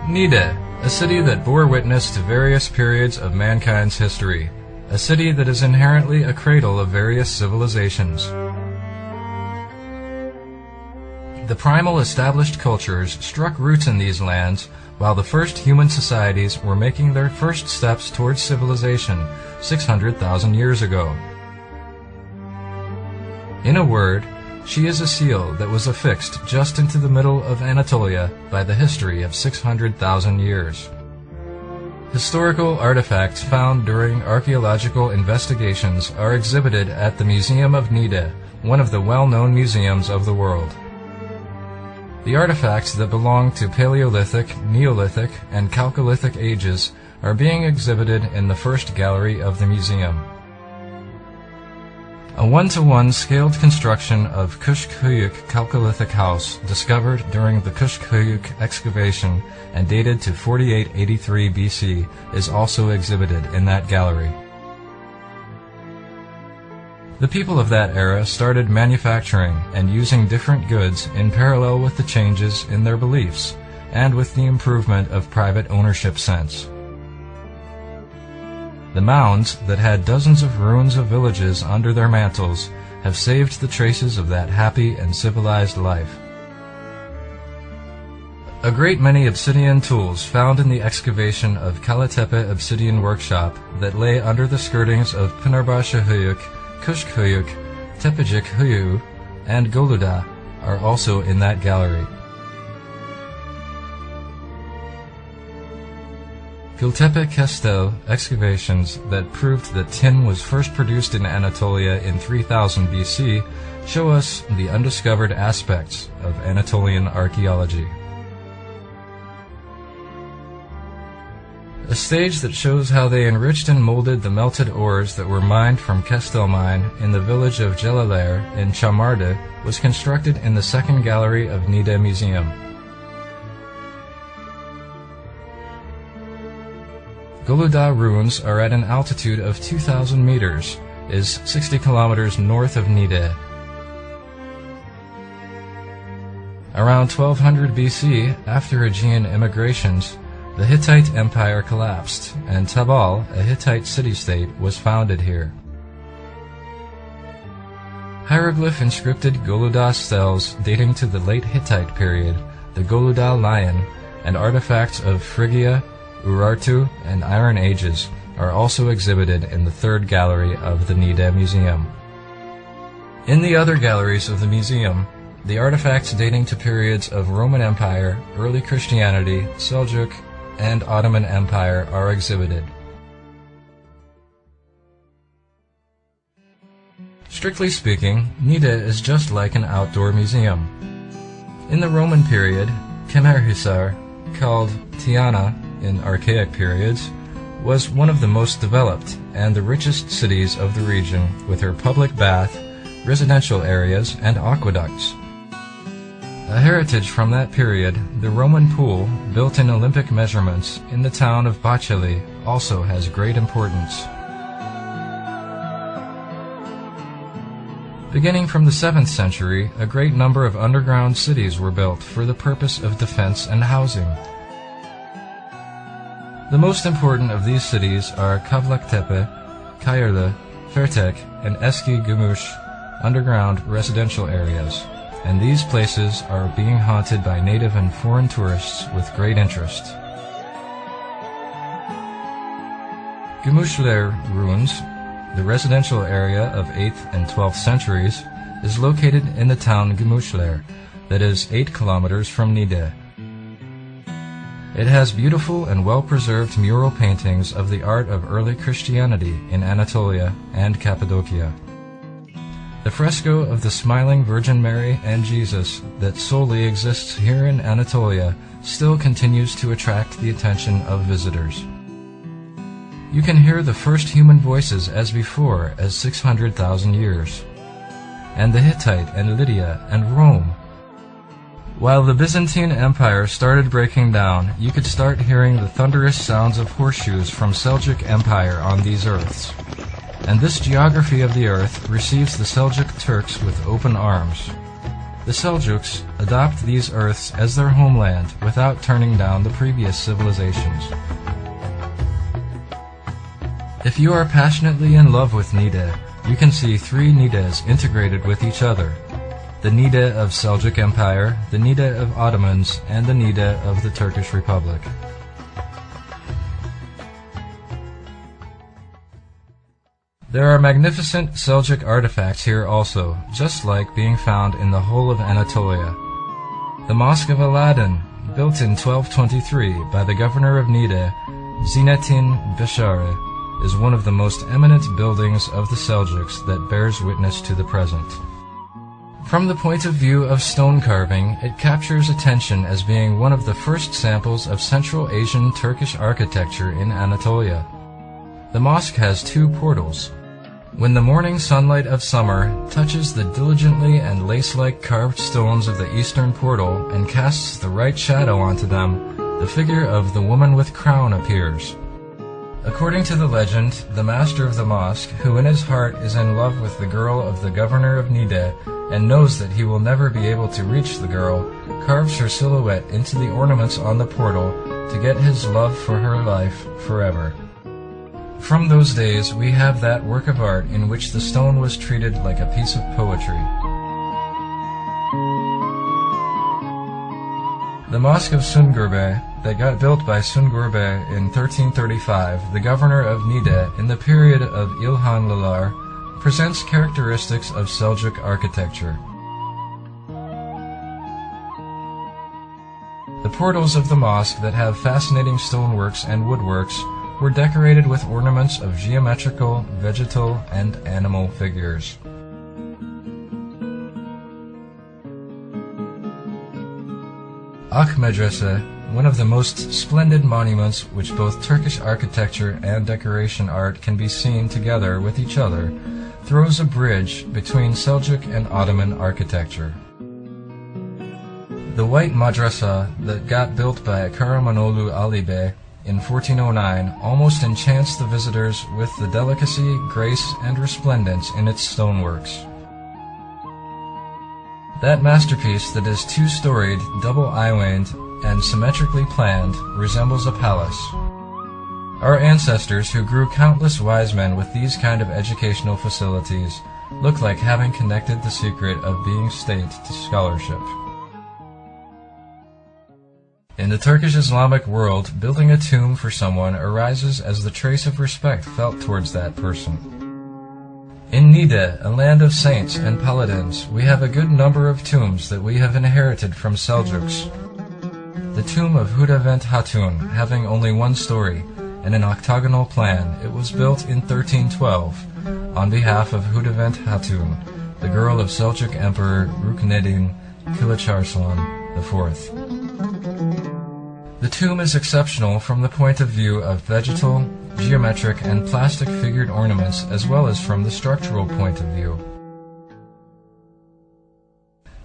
Niğde, a city that bore witness to various periods of mankind's history, a city that is inherently a cradle of various civilizations. The primal established cultures struck roots in these lands while the first human societies were making their first steps towards civilization 600,000 years ago. In a word, she is a seal that was affixed just into the middle of Anatolia by the history of 600,000 years. Historical artifacts found during archaeological investigations are exhibited at the Museum of Niğde, one of the well-known museums of the world. The artifacts that belong to Paleolithic, Neolithic, and Chalcolithic ages are being exhibited in the first gallery of the museum. A one-to-one scaled construction of Kuşkuyuk Chalcolithic house discovered during the Kuşkuyuk excavation and dated to 4883 BC is also exhibited in that gallery. The people of that era started manufacturing and using different goods in parallel with the changes in their beliefs and with the improvement of private ownership sense. The mounds that had dozens of ruins of villages under their mantles have saved the traces of that happy and civilized life. A great many obsidian tools found in the excavation of Kalatepe Obsidian Workshop that lay under the skirtings of Pınarbaşı Höyük, Kuşkuyuk, Tepecik Höyüğü, and Goluda are also in that gallery. Gültepe Kestel excavations that proved that tin was first produced in Anatolia in 3000 BC show us the undiscovered aspects of Anatolian archaeology. A stage that shows how they enriched and molded the melted ores that were mined from Kestel mine in the village of Celaler in Çamardı was constructed in the second gallery of Niğde Museum. Goluda ruins are at an altitude of 2,000 meters, is 60 kilometers north of Niğde. Around 1200 BC, after Aegean immigrations, the Hittite Empire collapsed, and Tabal, a Hittite city-state, was founded here. Hieroglyph inscripted Goluda steles dating to the late Hittite period, the Goluda lion, and artifacts of Phrygia, Urartu, and Iron Ages are also exhibited in the third gallery of the Niğde Museum. In the other galleries of the museum, the artifacts dating to periods of Roman Empire, early Christianity, Seljuk, and Ottoman Empire are exhibited. Strictly speaking, Niğde is just like an outdoor museum. In the Roman period, Kemerhisar, called Tiana in archaic periods, was one of the most developed and the richest cities of the region, with her public bath, residential areas, and aqueducts. A heritage from that period, the Roman pool, built in Olympic measurements in the town of Bahçeli, also has great importance. Beginning from the 7th century, a great number of underground cities were built for the purpose of defense and housing. The most important of these cities are Kavlaktepe, Kayırlı, Fertek, and Eski Gümüş, underground residential areas, and these places are being haunted by native and foreign tourists with great interest. Gümüşler ruins, the residential area of 8th and 12th centuries, is located in the town Gümüşler, that is 8 kilometers from Niğde. It has beautiful and well-preserved mural paintings of the art of early Christianity in Anatolia and Cappadocia. The fresco of the smiling Virgin Mary and Jesus that solely exists here in Anatolia still continues to attract the attention of visitors. You can hear the first human voices as before as 600,000 years. And the Hittite and Lydia and Rome. While the Byzantine Empire started breaking down, you could start hearing the thunderous sounds of horseshoes from Seljuk Empire on these earths. And this geography of the earth receives the Seljuk Turks with open arms. The Seljuks adopt these earths as their homeland without turning down the previous civilizations. If you are passionately in love with Niğde, you can see three Niğdes integrated with each other: the Niğde of Seljuk Empire, the Niğde of Ottomans, and the Niğde of the Turkish Republic. There are magnificent Seljuk artifacts here also, just like being found in the whole of Anatolia. The Mosque of Aladdin, built in 1223 by the governor of Niğde, Zinettin Bishari, is one of the most eminent buildings of the Seljuks that bears witness to the present. From the point of view of stone carving, it captures attention as being one of the first samples of Central Asian Turkish architecture in Anatolia. The mosque has two portals. When the morning sunlight of summer touches the diligently and lace-like carved stones of the eastern portal and casts the right shadow onto them, the figure of the woman with crown appears. According to the legend, the master of the mosque, who in his heart is in love with the girl of the governor of Niğde and knows that he will never be able to reach the girl, carves her silhouette into the ornaments on the portal to get his love for her life forever. From those days, we have that work of art in which the stone was treated like a piece of poetry. The Mosque of Sungurbe, that got built by Sungurbe in 1335, the governor of Niğde in the period of İlhanlılar, presents characteristics of Seljuk architecture. The portals of the mosque that have fascinating stoneworks and woodworks were decorated with ornaments of geometrical, vegetal, and animal figures. Ak Medrese, one of the most splendid monuments which both Turkish architecture and decoration art can be seen together with each other, throws a bridge between Seljuk and Ottoman architecture. The white madrasa that got built by Karamanolu Ali Bey in 1409 almost enchants the visitors with the delicacy, grace, and resplendence in its stoneworks. That masterpiece that is two-storied, double-iwaned, and symmetrically planned resembles a palace. Our ancestors, who grew countless wise men with these kind of educational facilities, look like having connected the secret of being state to scholarship. In the Turkish Islamic world, building a tomb for someone arises as the trace of respect felt towards that person. In Niğde, a land of saints and paladins, we have a good number of tombs that we have inherited from Seljuks. The tomb of Hudavent Hatun, having only one story, and an octagonal plan, it was built in 1312 on behalf of Hudavent Hatun, the girl of Seljuk Emperor Rukneddin Kılıçarslan IV. The tomb is exceptional from the point of view of vegetal, geometric, and plastic figured ornaments, as well as from the structural point of view.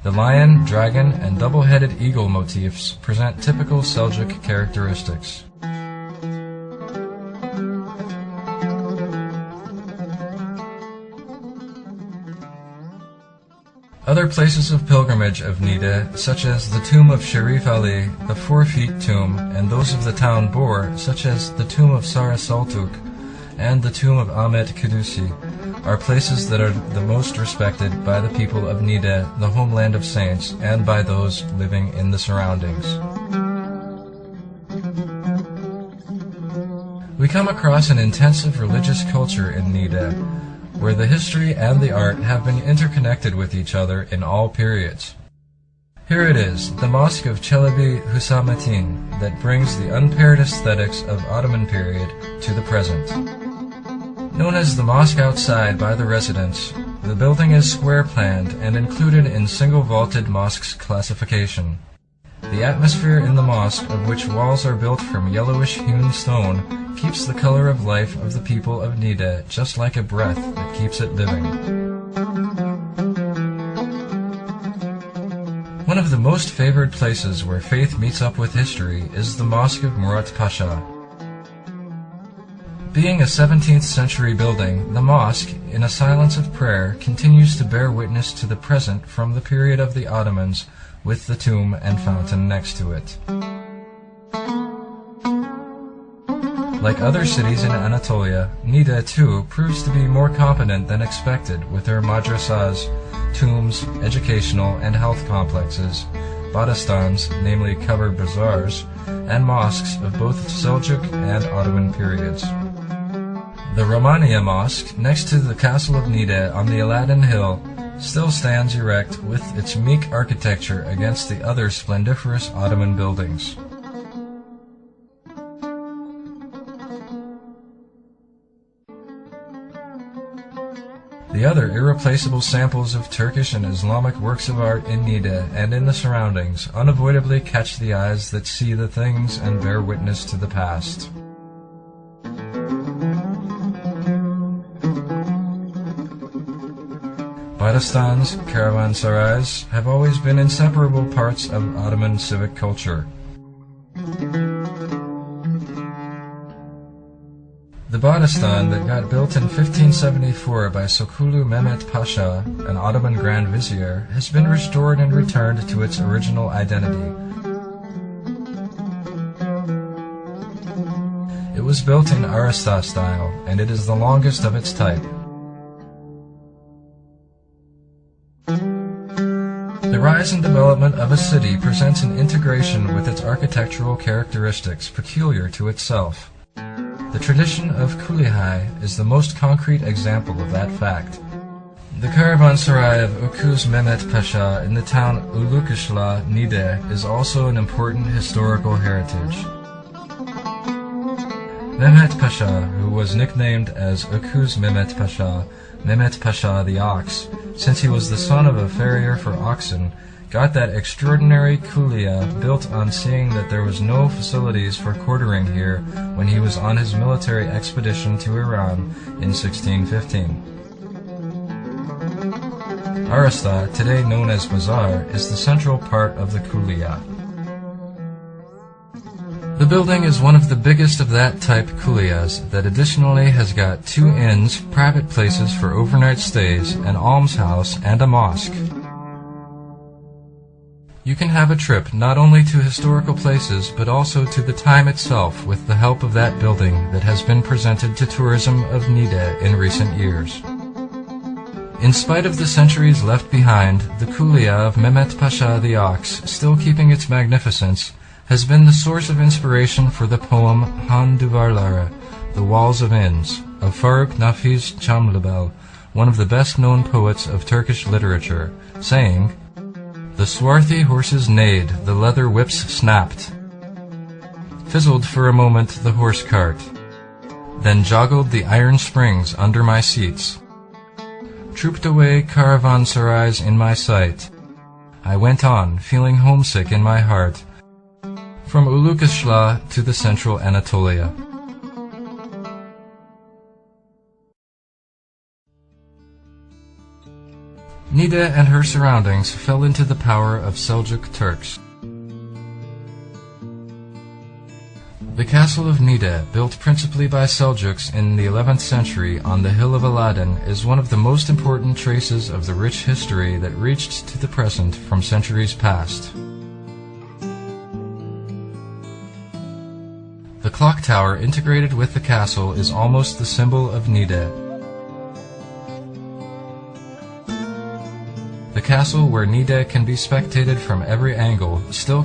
The lion, dragon, and double-headed eagle motifs present typical Seljuk characteristics. Other places of pilgrimage of Niğde, such as the tomb of Sherif Ali, the 4 Feet tomb, and those of the town Bor, such as the tomb of Sara Saltuk and the tomb of Ahmet Kudusi, are places that are the most respected by the people of Niğde, the homeland of saints, and by those living in the surroundings. We come across an intensive religious culture in Niğde, where the history and the art have been interconnected with each other in all periods. Here it is, the Mosque of Çelebi Hüsamettin, that brings the unpaired aesthetics of Ottoman period to the present. Known as the mosque outside by the residents, the building is square-planned and included in single-vaulted mosques classification. The atmosphere in the mosque, of which walls are built from yellowish-hewn stone, keeps the color of life of the people of Niğde just like a breath that keeps it living. One of the most favored places where faith meets up with history is the Mosque of Murat Pasha. Being a 17th century building, the mosque, in a silence of prayer, continues to bear witness to the present from the period of the Ottomans, with the tomb and fountain next to it. Like other cities in Anatolia, Niğde too proves to be more competent than expected with her madrasas, tombs, educational and health complexes, badastans, namely covered bazaars, and mosques of both Seljuk and Ottoman periods. The Romania Mosque, next to the castle of Niğde on the Aladdin Hill, still stands erect with its meek architecture against the other splendiferous Ottoman buildings. The other irreplaceable samples of Turkish and Islamic works of art in Niğde and in the surroundings unavoidably catch the eyes that see the things and bear witness to the past. Badastans, caravansarais, have always been inseparable parts of Ottoman civic culture. The Badastan that got built in 1574 by Sokulu Mehmet Pasha, an Ottoman Grand Vizier, has been restored and returned to its original identity. It was built in Arista style, and it is the longest of its type. The rise and development of a city presents an integration with its architectural characteristics peculiar to itself. The tradition of Kulihai is the most concrete example of that fact. The caravansaray of Öküz Mehmet Pasha in the town Ulukışla, Niğde, is also an important historical heritage. Mehmet Pasha, who was nicknamed as Öküz Mehmet Pasha the Ox, since he was the son of a farrier for oxen, got that extraordinary kulia built on seeing that there was no facilities for quartering here when he was on his military expedition to Iran in 1615. Arista, today known as Bazaar, is the central part of the kulia. The building is one of the biggest of that type kuliyas that additionally has got 2 inns, private places for overnight stays, an almshouse, and a mosque. You can have a trip not only to historical places but also to the time itself with the help of that building that has been presented to tourism of Niğde in recent years. In spite of the centuries left behind, the kulia of Mehmet Pasha the Ox, still keeping its magnificence, has been the source of inspiration for the poem Han Duvarlara, The Walls of Inns, of Faruk Nafiz Çamlıbel, one of the best-known poets of Turkish literature, saying, "The swarthy horses neighed, the leather whips snapped. Fizzled for a moment the horse cart, then joggled the iron springs under my seats. Trooped away caravansarais in my sight. I went on, feeling homesick in my heart, from Ulukışla to the central Anatolia." Niğde and her surroundings fell into the power of Seljuk Turks. The castle of Niğde, built principally by Seljuks in the 11th century on the hill of Aladdin, is one of the most important traces of the rich history that reached to the present from centuries past. The clock tower integrated with the castle is almost the symbol of Niğde. The castle, where Niğde can be spectated from every angle, still